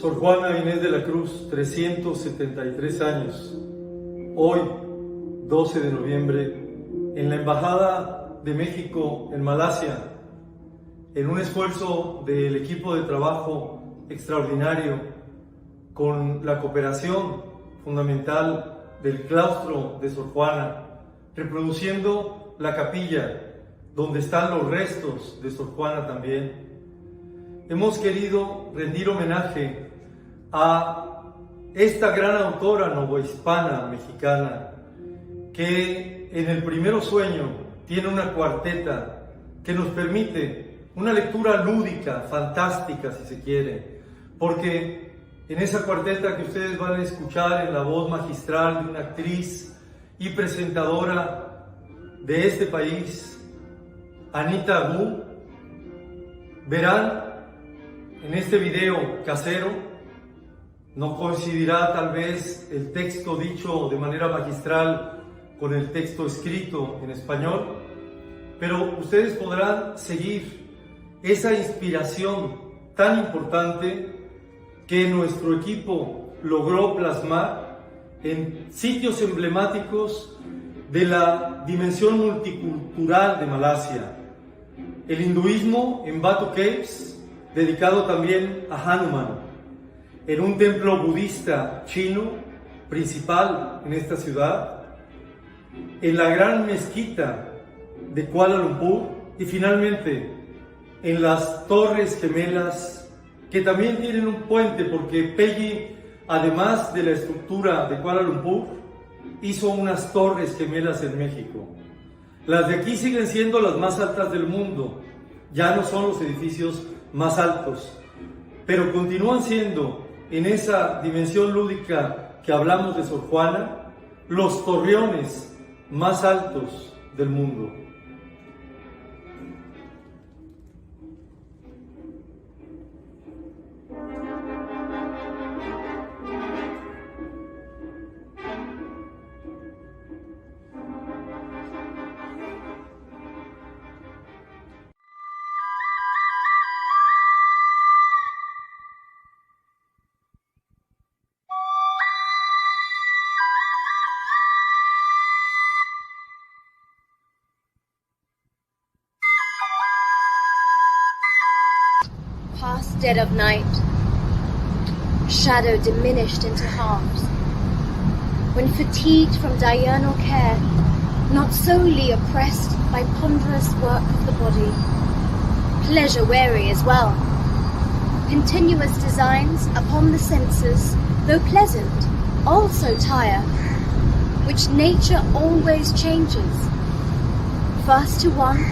Sor Juana Inés de la Cruz, 373 años. Hoy, 12 de noviembre, en la Embajada de México en Malasia, en un esfuerzo del equipo de trabajo extraordinario, con la cooperación fundamental del claustro de Sor Juana, reproduciendo la capilla donde están los restos de Sor Juana también, hemos querido rendir homenaje a esta gran autora novohispana mexicana que en el Primero Sueño tiene una cuarteta que nos permite una lectura lúdica, fantástica si se quiere, porque en esa cuarteta que ustedes van a escuchar en la voz magistral de una actriz y presentadora de este país, Anita, verán en este video casero, no coincidirá tal vez el texto dicho de manera magistral con el texto escrito en español, pero ustedes podrán seguir esa inspiración tan importante que nuestro equipo logró plasmar en sitios emblemáticos de la dimensión multicultural de Malasia. El hinduismo en Batu Caves, dedicado también a Hanuman, en un templo budista chino principal en esta ciudad, en la gran mezquita de Kuala Lumpur y finalmente en las Torres Gemelas, que también tienen un puente porque Peggy, además de la estructura de Kuala Lumpur, hizo unas Torres Gemelas en México. Las de aquí siguen siendo las más altas del mundo, ya no son los edificios más altos, pero continúan siendo, en esa dimensión lúdica que hablamos de Sor Juana, los torreones más altos del mundo. Past dead of night, shadow diminished into halves, when fatigued from diurnal care, not solely oppressed by ponderous work of the body, pleasure weary as well, continuous designs upon the senses, though pleasant, also tire, which nature always changes, first to one,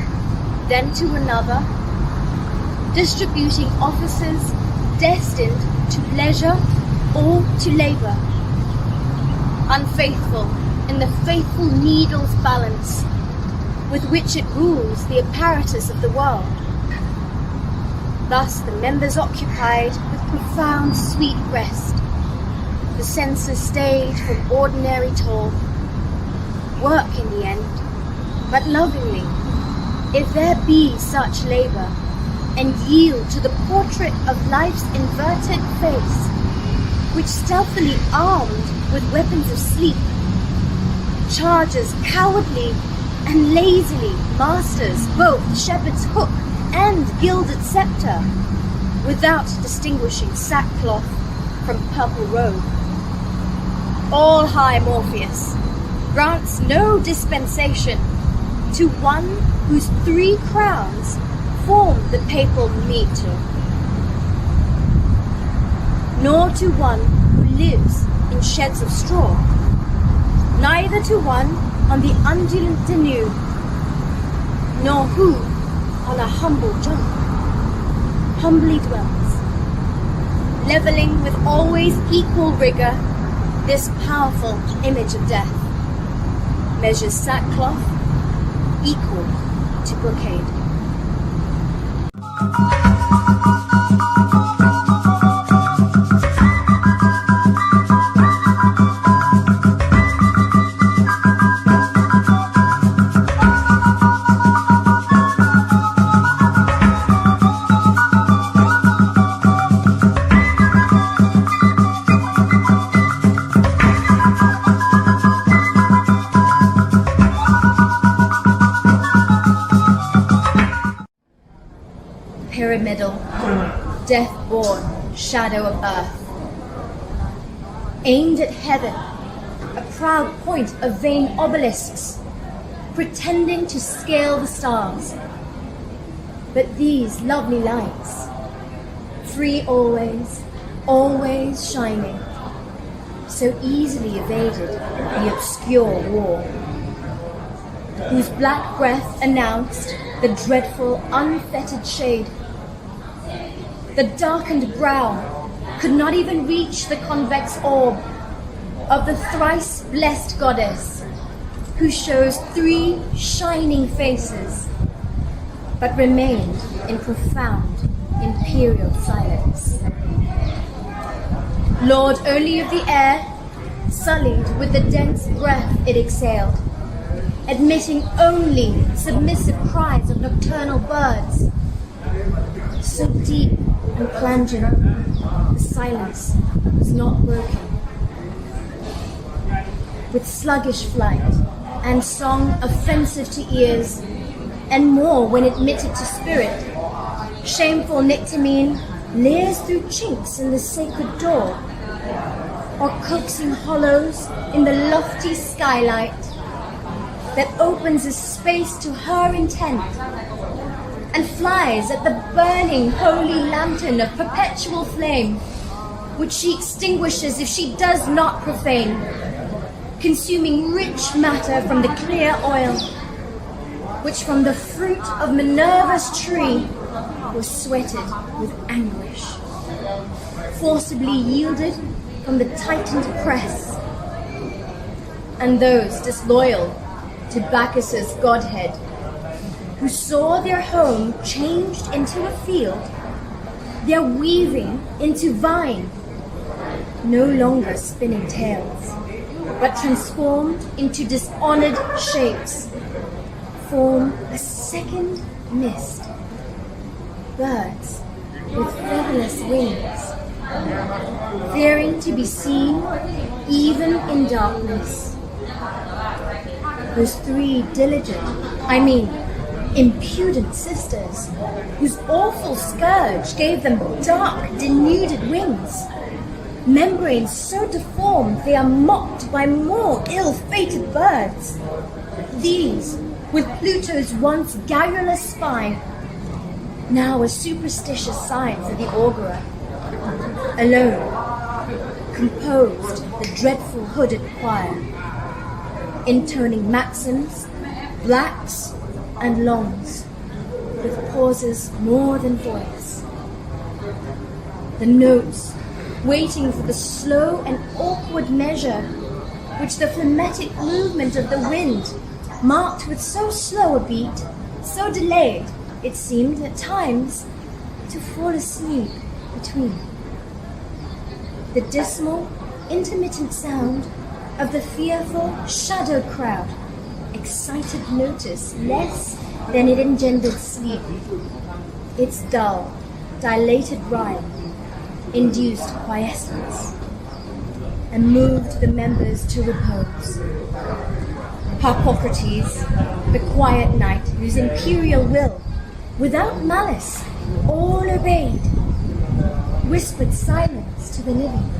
then to another, distributing offices destined to pleasure or to labor, unfaithful in the faithful needle's balance with which it rules the apparatus of the world. Thus the members occupied with profound sweet rest, the senses stayed from ordinary toil, work in the end, but lovingly, if there be such labor, and yield to the portrait of life's inverted face, which stealthily armed with weapons of sleep, charges cowardly and lazily masters both shepherd's hook and gilded scepter, without distinguishing sackcloth from purple robe. All high Morpheus grants no dispensation to one whose 3 crowns form the papal mitre, nor to one who lives in sheds of straw, neither to one on the undulant Danube, nor who on a humble junk humbly dwells, levelling with always equal rigour this powerful image of death, measures sackcloth equal to brocade. death-born shadow of earth. Aimed at heaven, a proud point of vain obelisks, pretending to scale the stars. But these lovely lights, free always, always shining, so easily evaded the obscure war, whose black breath announced the dreadful, unfettered shade. The darkened brow could not even reach the convex orb of the thrice blessed goddess, who shows 3 shining faces, but remained in profound imperial silence. Lord only of the air, sullied with the dense breath it exhaled, admitting only submissive cries of nocturnal birds. So deep and plangent, the silence was not broken. With sluggish flight and song offensive to ears, and more when admitted to spirit, shameful nictamine leers through chinks in the sacred door, or coaxing hollows in the lofty skylight that opens a space to her intent, and flies at the burning holy lantern of perpetual flame, which she extinguishes if she does not profane, consuming rich matter from the clear oil, which from the fruit of Minerva's tree was sweated with anguish, forcibly yielded from the tightened press. And those disloyal to Bacchus's godhead, who saw their home changed into a field, their weaving into vine, no longer spinning tales, but transformed into dishonored shapes, form a second mist, birds with featherless wings, fearing to be seen even in darkness. Those 3 diligent, impudent sisters, whose awful scourge gave them dark, denuded wings, membranes so deformed they are mocked by more ill-fated birds. These, with Pluto's once garrulous spine, now a superstitious sign for the augurer, alone composed the dreadful hooded choir, intoning maxims, blacks, and longs, with pauses more than voice. The notes waiting for the slow and awkward measure, which the phlegmatic movement of the wind marked with so slow a beat, so delayed, it seemed at times to fall asleep between. The dismal, intermittent sound of the fearful shadow crowd excited notice less than it engendered sleep. Its dull, dilated rhyme induced quiescence and moved the members to repose. Harpocrates, the quiet knight whose imperial will, without malice, all obeyed, whispered silence to the living,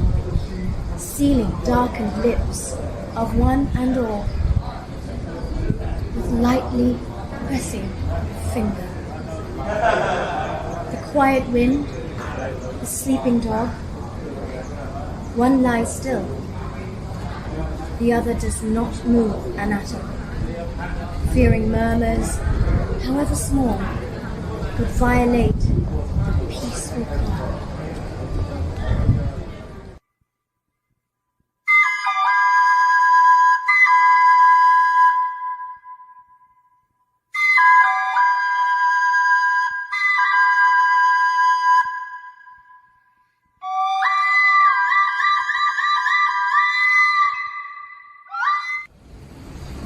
sealing darkened lips of one and all with lightly pressing finger. The quiet wind, the sleeping dog, one lies still, the other does not move an atom, fearing murmurs, however small, would violate the peaceful calm.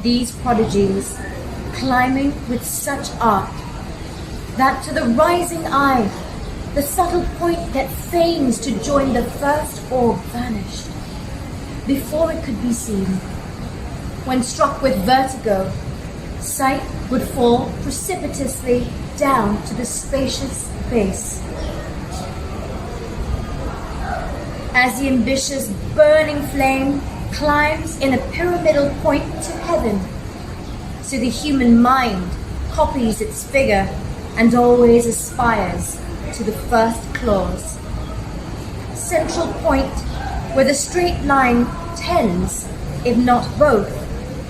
These prodigies, climbing with such art, that to the rising eye, the subtle point that feigns to join the first orb vanished, before it could be seen. When struck with vertigo, sight would fall precipitously down to the spacious base. as the ambitious burning flame climbs in a pyramidal point to heaven. So the human mind copies its figure and always aspires to the first clause. Central point where the straight line tends, if not both,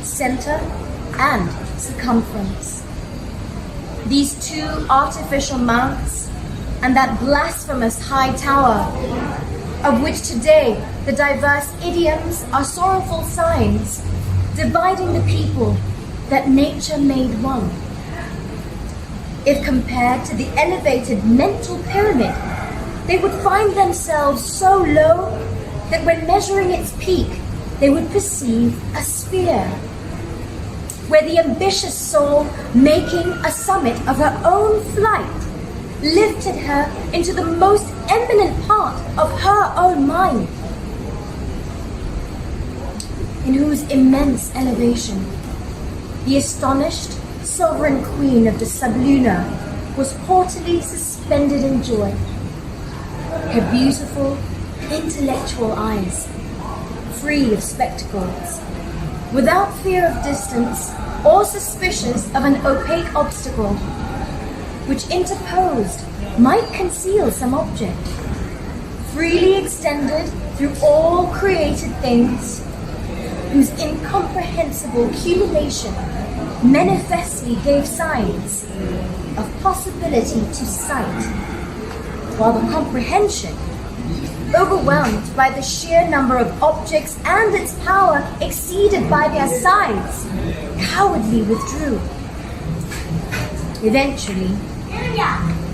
center and circumference. These two artificial mounts and that blasphemous high tower, of which today the diverse idioms are sorrowful signs, dividing the people that nature made one. If compared to the elevated mental pyramid, they would find themselves so low that when measuring its peak, they would perceive a sphere, where the ambitious soul, making a summit of her own flight, lifted her into the most eminent part of her own mind, in whose immense elevation the astonished sovereign queen of the subluna was haughtily suspended in joy. Her beautiful, intellectual eyes, free of spectacles, without fear of distance or suspicious of an opaque obstacle, which interposed might conceal some object, freely extended through all created things, whose incomprehensible cumulation manifestly gave signs of possibility to sight, while the comprehension, overwhelmed by the sheer number of objects and its power exceeded by their size, cowardly withdrew. Eventually,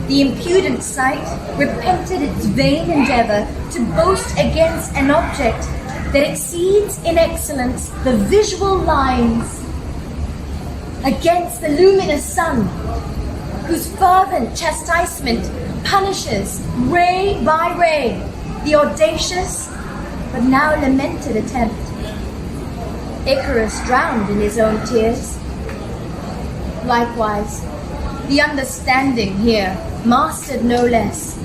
the impudent sight repented its vain endeavor to boast against an object that exceeds in excellence the visual lines, against the luminous sun, whose fervent chastisement punishes ray by ray the audacious but now lamented attempt. Icarus drowned in his own tears. Likewise, the understanding here, mastered no less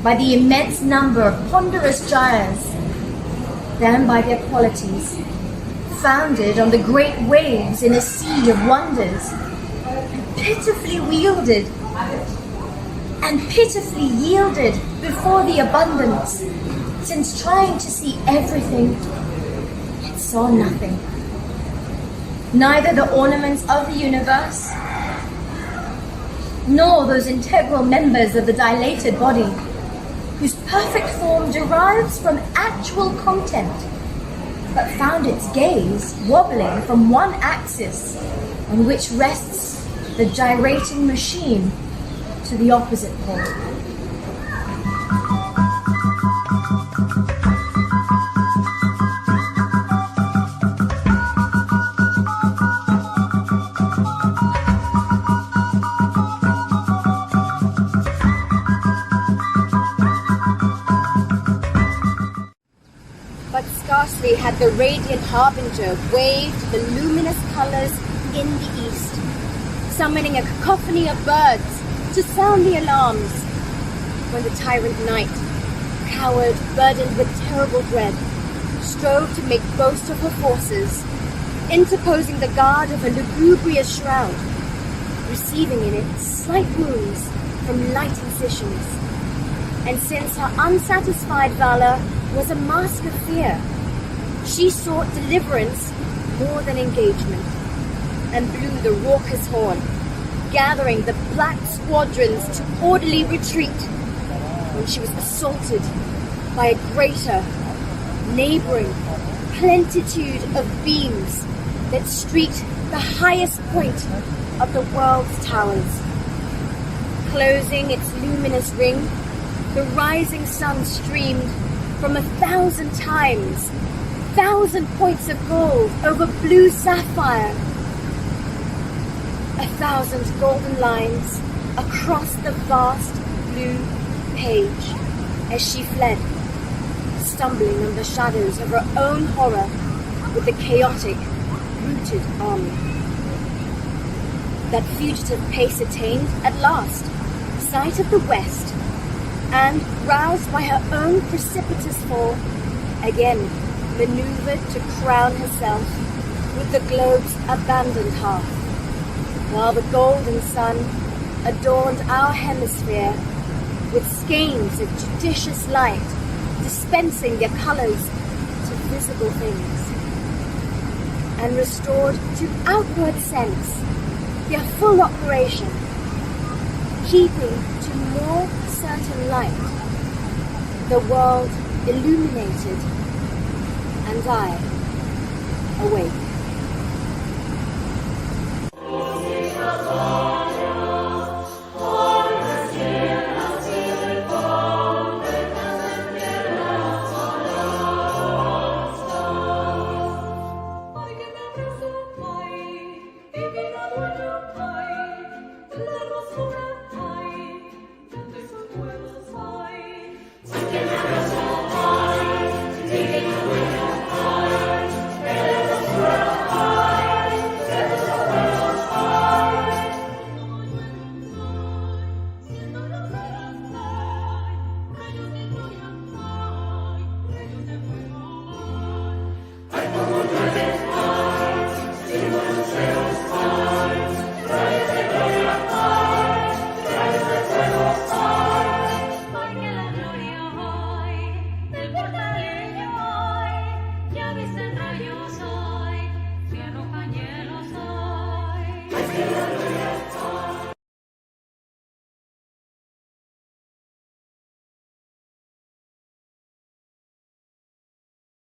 by the immense number of ponderous gyres than by their qualities, founded on the great waves in a sea of wonders, pitifully wielded and pitifully yielded before the abundance, since trying to see everything, it saw nothing. Neither the ornaments of the universe, nor those integral members of the dilated body, whose perfect form derives from actual content, but found its gaze wobbling from one axis on which rests the gyrating machine to the opposite pole. But scarcely had the radiant harbinger waved the luminous colors in the east, summoning a cacophony of birds to sound the alarms, when the tyrant night, coward, burdened with terrible dread, strove to make boast of her forces, interposing the guard of a lugubrious shroud, receiving in it slight wounds from light incisions. And since her unsatisfied valor was a mask of fear, she sought deliverance more than engagement, and blew the raucous horn, gathering the black squadrons to orderly retreat, when she was assaulted by a greater, neighboring plentitude of beams that streaked the highest point of the world's towers. Closing its luminous ring, the rising sun streamed from 1,000 times, 1,000 points of gold over blue sapphire, 1,000 golden lines across the vast blue page as she fled, stumbling on the shadows of her own horror with the chaotic, rooted army. That fugitive pace attained, at last, sight of the west, and, roused by her own precipitous fall, again maneuvered to crown herself with the globe's abandoned half, while the golden sun adorned our hemisphere with skeins of judicious light, dispensing their colours to visible things, and restored to outward sense their full operation, keeping to more certain light the world illuminated and I awake.